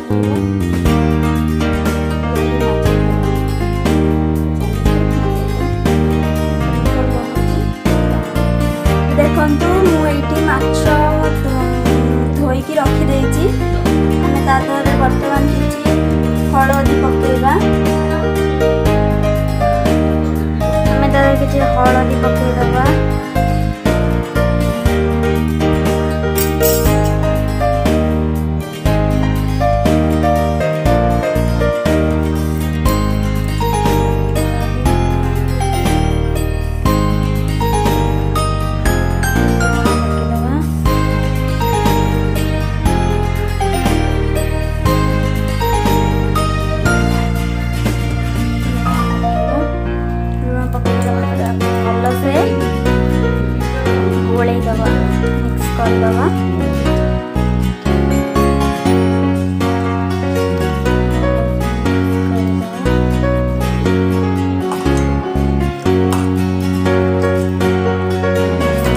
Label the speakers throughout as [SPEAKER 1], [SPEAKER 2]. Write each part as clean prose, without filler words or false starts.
[SPEAKER 1] देखु मुझे माछ धोईकी रखीदे आम तादे बर्तमान किसी हलदी पकेबा आम तादे किसी हलदी पकेदबा मिक्स कर दवा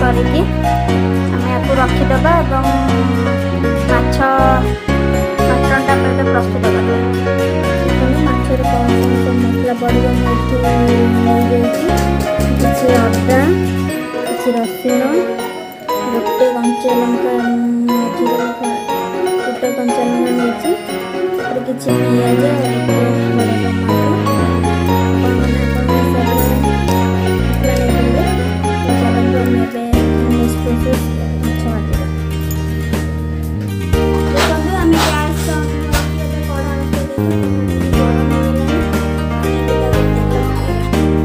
[SPEAKER 1] करके आम या रखीदबा माछ मटनटा प्रस्तुत करवा माछर कौन कौन सब मसला पड़ेगा मुझे किसी अदा किसी रसुण गोटे कंचा लंका गोटे कंचा लंका नहीं किसी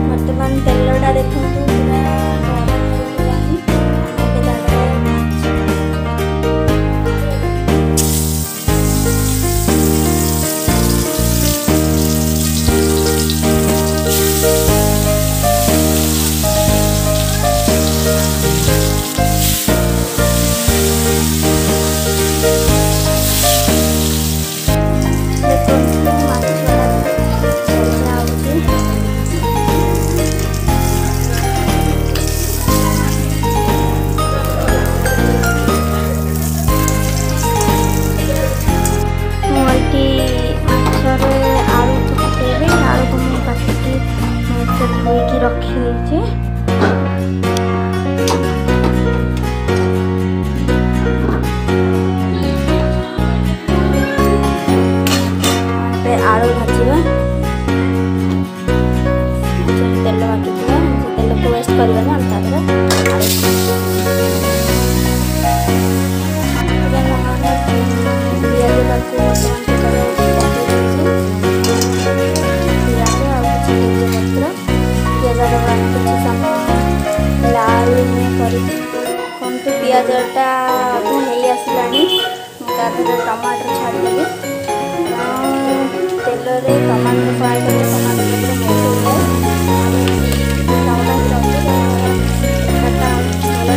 [SPEAKER 1] बर्तमान तेलटा देखो रखी आलू भाजवा तेल बाकी तेल को वेस्ट करवा लाल पियाजटा नहीं आसला टमाटर छाड़ी तेल टमाटर फ्राए कर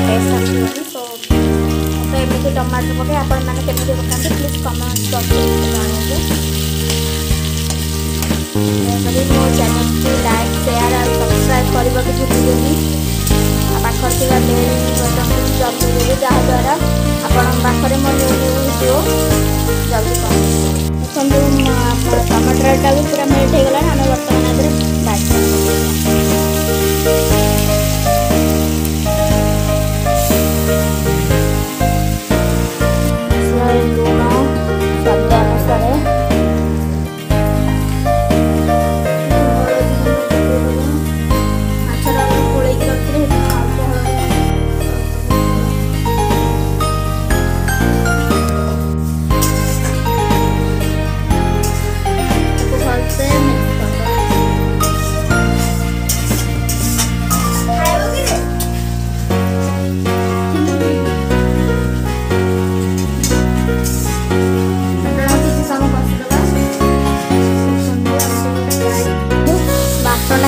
[SPEAKER 1] टेस्ट आसो तो एमती टमाटर पके आपण मैंने केमी पकाते प्लीज कमेंट बॉक्स जनाइए मो चैनल को लाइक शेयर और सब्सक्राइब करने को भूलुनि पाखर बेल बटन को जल्दी देवे जहाँद्वारा आपण पाखे मो न्यू न्यू वीडियो जल्दी पहुँचे देखो टमाटरटा भी पूरा मेल्ट हो गला आम बर्तमान लुण स्वाद अनुसार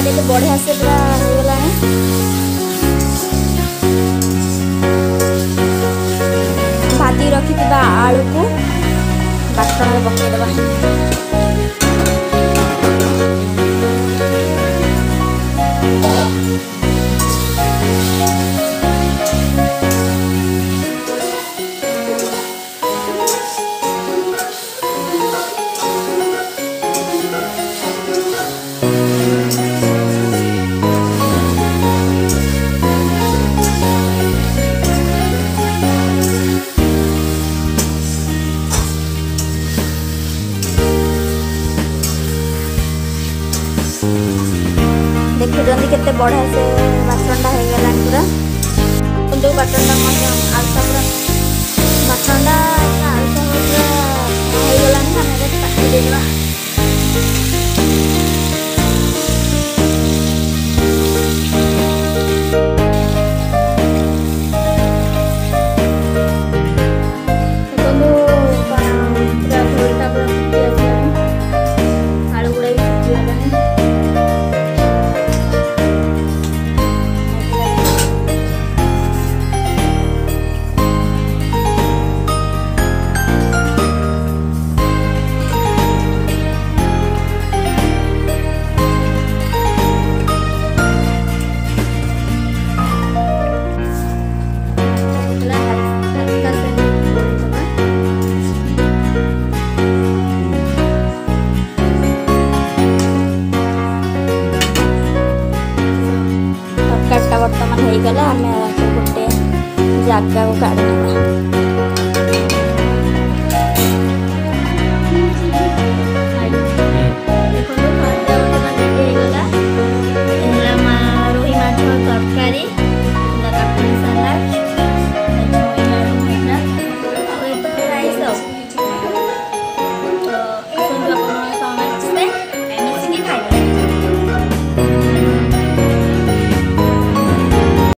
[SPEAKER 1] केते बढ़िया से पूरा हो गला भाजी रखी आलू को बाटन में पकईदबा देखुଛନ୍ତି କେତେ ବଢ଼ିଆ ସେ ବାଟଣଟା ହେଇଗଲାଣି ପୁରା। କିନ୍ତୁ ବାଟଣଟା ମଧ୍ୟ ଆଳୁଟା ପୁରା ବାଟଣଟା ଆଳୁଟା ପୁରା ହେଇଗଲାଣି। ଆମେ ଏବେ କାଟି ଦେଇଦେବା। तरकारीटा बर्तमान हो गला। आम गोटे जगह को काढ़ी।